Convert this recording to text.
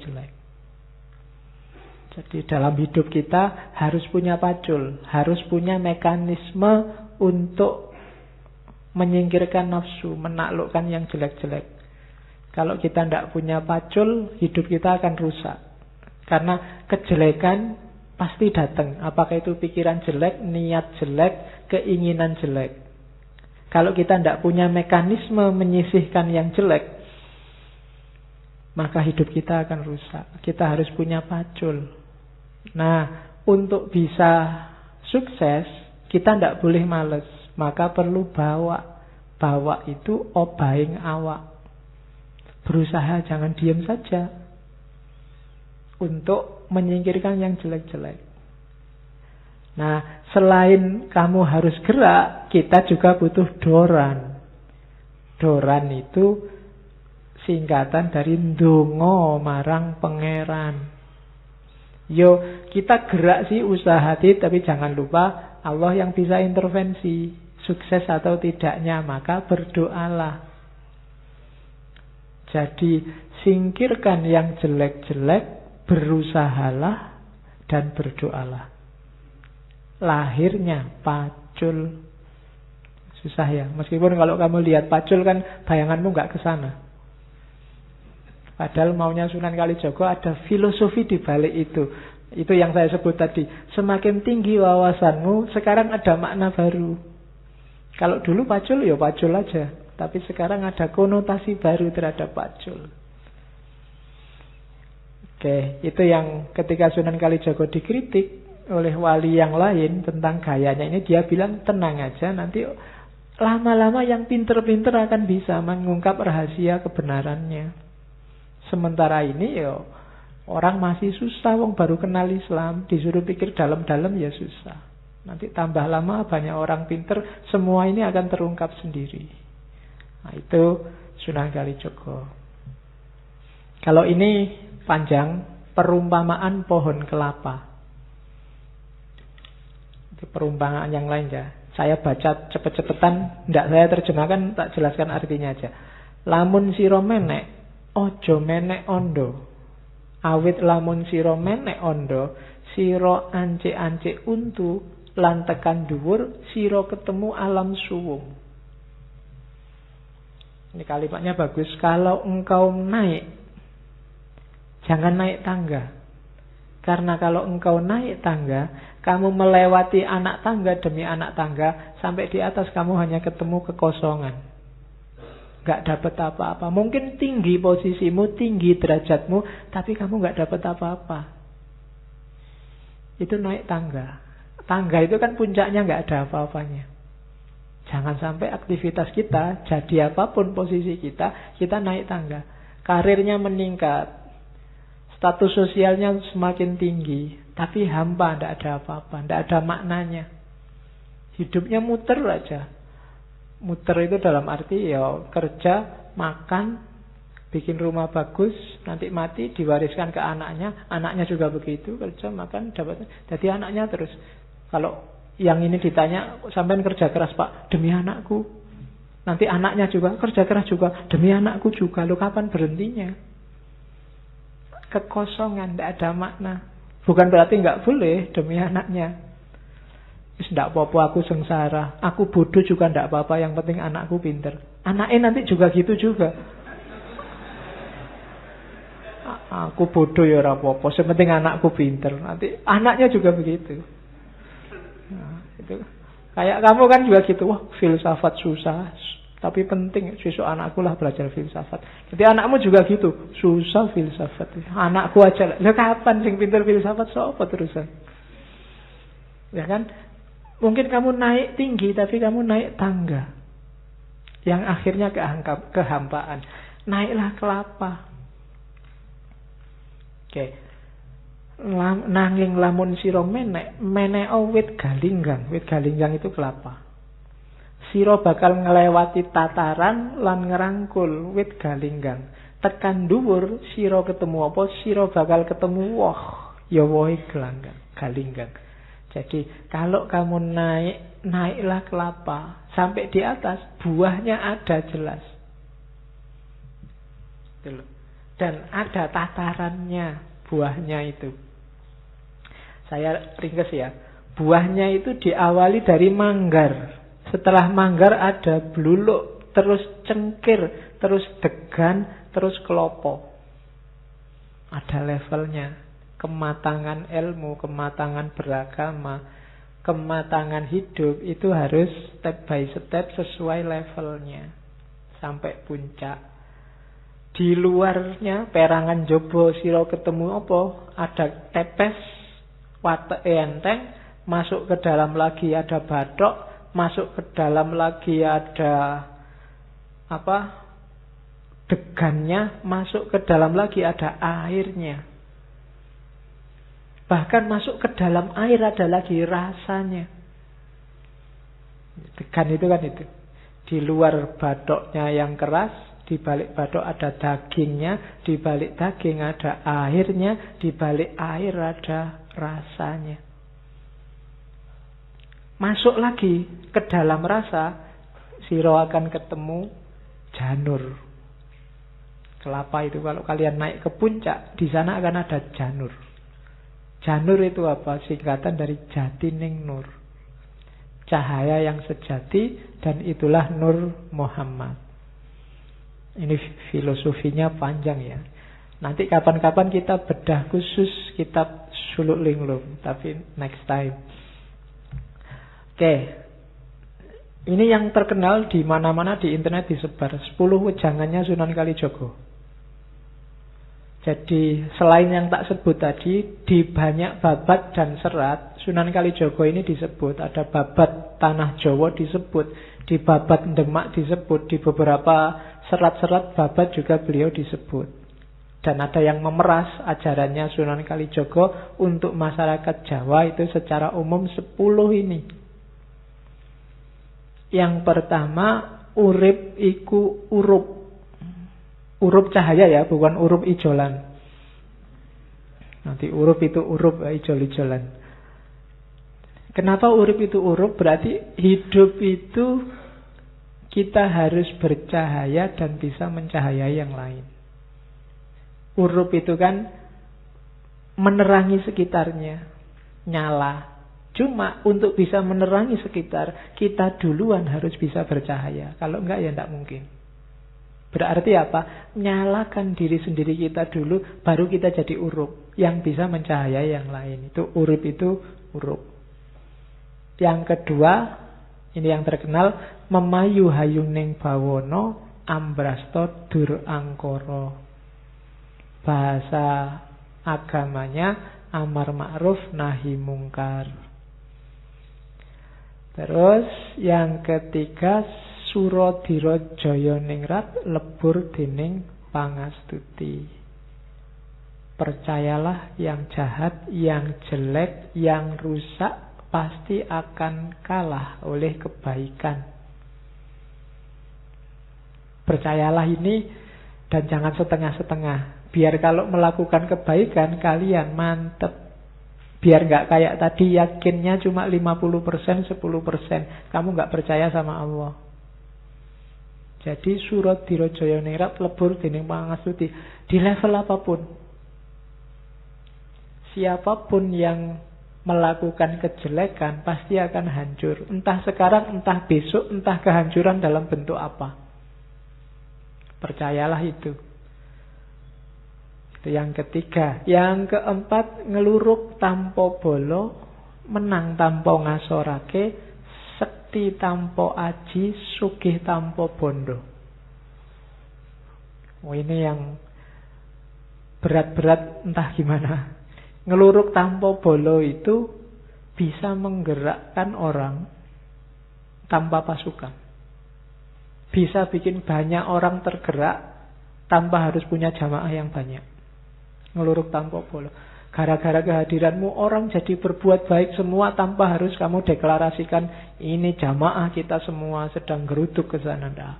jelek-jelek. Jadi dalam hidup kita harus punya pacul, harus punya mekanisme untuk menyingkirkan nafsu, menaklukkan yang jelek-jelek. Kalau kita tidak punya pacul, hidup kita akan rusak. Karena kejelekan pasti datang. Apakah itu pikiran jelek, niat jelek, keinginan jelek. Kalau kita tidak punya mekanisme menyisihkan yang jelek, maka hidup kita akan rusak. Kita harus punya pacul. Nah, untuk bisa sukses, kita tidak boleh males. Maka perlu bawa. Bawa itu obahing awak. Berusaha jangan diam saja. Untuk menyingkirkan yang jelek-jelek. Nah, selain kamu harus gerak, kita juga butuh doran. Doran itu singkatan dari ndonga marang pangeran. Yo, kita gerak sih usaha tapi jangan lupa Allah yang bisa intervensi sukses atau tidaknya, maka berdoalah. Jadi singkirkan yang jelek-jelek, berusahalah dan berdoalah. Lahirnya pacul. Susah ya, meskipun kalau kamu lihat pacul kan bayanganmu nggak ke sana. Padahal maunya Sunan Kalijaga ada filosofi di balik itu. Itu yang saya sebut tadi. Semakin tinggi wawasanmu, sekarang ada makna baru. Kalau dulu pacul, ya pacul aja. Tapi sekarang ada konotasi baru terhadap pacul. Oke, itu yang ketika Sunan Kalijaga dikritik oleh wali yang lain tentang gayanya ini, dia bilang tenang aja, nanti lama-lama yang pinter-pinter akan bisa mengungkap rahasia kebenarannya. Sementara ini ya orang masih susah, wong baru kenal Islam, disuruh pikir dalam-dalam ya susah. Nanti tambah lama banyak orang pinter, semua ini akan terungkap sendiri. Nah, itu Sunan Kalijaga. Kalau ini panjang, perumpamaan pohon kelapa. Itu perumpamaan yang lain ya. Saya baca cepet-cepetan, tidak saya terjemahkan, tak jelaskan artinya aja. Lamun sira menek, ojo menek ondo. Awit lamun sira menek ondo, sira ancik-ancik untu, lan tekan dhuwur, sira ketemu alam suwung. Ini kalimatnya bagus. Kalau engkau naik, jangan naik tangga. Karena kalau engkau naik tangga, kamu melewati anak tangga demi anak tangga, sampai di atas kamu hanya ketemu kekosongan. Gak dapat apa-apa. Mungkin tinggi posisimu, tinggi derajatmu, tapi kamu gak dapat apa-apa. Itu naik tangga. Tangga itu kan puncaknya gak ada apa-apanya. Jangan sampai aktivitas kita, jadi apapun posisi kita naik tangga. Karirnya meningkat, status sosialnya semakin tinggi, tapi hampa, tidak ada apa-apa, tidak ada maknanya. Hidupnya muter aja. Muter itu dalam arti ya kerja, makan, bikin rumah bagus, nanti mati diwariskan ke anaknya, anaknya juga begitu, kerja, makan, dapat. Jadi anaknya terus. Kalau yang ini ditanya, sampean kerja keras Pak, demi anakku. Nanti anaknya juga kerja keras juga, demi anakku juga. Lu kapan berhentinya? Kekosongan, tidak ada makna. Bukan berarti nggak boleh demi anaknya. Tidak apa-apa aku sengsara, aku bodoh juga tidak apa-apa, yang penting anakku pinter. Anaknya nanti juga gitu juga. Aku bodoh ya ora apa-apa, yang penting anakku pinter. Nanti anaknya juga begitu. Nah, itu. Kayak kamu kan juga gitu, wah filsafat susah, tapi penting, besok anakku lah belajar filsafat. Jadi anakmu juga gitu, susah filsafat. Anakku aja lah, kapan sing pinter filsafat, sopo terusan. Ya kan? Mungkin kamu naik tinggi, tapi kamu naik tangga yang akhirnya kehampaan. Naiklah kelapa. Oke. Nanging lamun sira menek wit galinggang. Wit galinggang itu kelapa. Sira bakal ngelewati tataran lan ngerangkul wit galinggang. Tekan dhuwur sira ketemu apa? Sira bakal ketemu woh. Ya wohe galinggang. Jadi kalau kamu naiklah kelapa sampai di atas, buahnya ada jelas. Dan ada tatarannya buahnya itu. Saya ringkas ya. Buahnya itu diawali dari manggar. Setelah manggar ada bluluk, terus cengkir, terus degan, terus kelopo. Ada levelnya. Kematangan ilmu, kematangan beragama, kematangan hidup itu harus step by step sesuai levelnya. Sampai puncak. Di luarnya perangan jobo siro ketemu apa? Ada tepes, watek enteng, masuk ke dalam lagi ada bathok, masuk ke dalam lagi ada apa? Degannya, masuk ke dalam lagi ada airnya. Bahkan masuk ke dalam air ada lagi rasanya. Degan itu kan itu. Di luar bathoknya yang keras, di balik bathok ada dagingnya, di balik daging ada airnya, di balik air ada rasanya. Masuk lagi ke dalam rasa, siro akan ketemu janur. Kelapa itu kalau kalian naik ke puncak, di sana akan ada janur. Janur itu apa? Singkatan dari Jatining Nur. Cahaya yang sejati, dan itulah Nur Muhammad. Ini filosofinya panjang ya. Nanti kapan-kapan kita bedah khusus kitab Suluk Linglung, tapi next time. Oke. Ini yang terkenal di mana-mana di internet disebar. 10 wejangannya Sunan Kalijogo. Jadi selain yang tak sebut tadi, di banyak babat dan serat Sunan Kalijogo ini disebut. Ada babat Tanah Jawa disebut, di babat Demak disebut, di beberapa serat-serat babat juga beliau disebut. Dan ada yang memeras ajarannya Sunan Kalijogo untuk masyarakat Jawa itu secara umum 10 ini. Yang pertama, urip iku urup. Urup cahaya ya, bukan urup ijolan. Nanti urup itu urup, ijol-ijolan. Kenapa urup itu urup? Berarti hidup itu kita harus bercahaya dan bisa mencahayai yang lain. Urup itu kan menerangi sekitarnya, nyala. Cuma untuk bisa menerangi sekitar, kita duluan harus bisa bercahaya. Kalau enggak ya enggak mungkin. Berarti apa? Nyalakan diri sendiri kita dulu, baru kita jadi urup yang bisa mencahayai yang lain. Itu urup itu urup. Yang kedua, ini yang terkenal, memayu hayuning bawono ambrasto dur angkoro. Bahasa agamanya amar ma'ruf nahi mungkar. Terus yang ketiga, Suradira Jaya Ningrat lebur dening pangastuti. Percayalah yang jahat, yang jelek, yang rusak pasti akan kalah oleh kebaikan. Percayalah ini dan jangan setengah-setengah. Biar kalau melakukan kebaikan kalian mantep. Biar nggak kayak tadi yakinnya cuma 50%, 10%. Kamu nggak percaya sama Allah. Jadi Suradira Jaya Ningrat lebur dening pangastuti. Di level apapun, siapapun yang melakukan kejelekan pasti akan hancur. Entah sekarang, entah besok, entah kehancuran dalam bentuk apa. Percayalah itu. Itu yang ketiga. Yang keempat, ngeluruk tanpa bolo, menang tanpa ngasorake, sekti tanpa aji, sugih tanpa bondo. Oh, ini yang berat-berat entah gimana. Ngeluruk tanpa bolo itu bisa menggerakkan orang tanpa pasukan. Bisa bikin banyak orang tergerak tanpa harus punya jamaah yang banyak. Ngeluruk tanpa bolo. Gara-gara kehadiranmu orang jadi berbuat baik semua tanpa harus kamu deklarasikan ini jamaah kita semua sedang geruduk ke sana. Nah,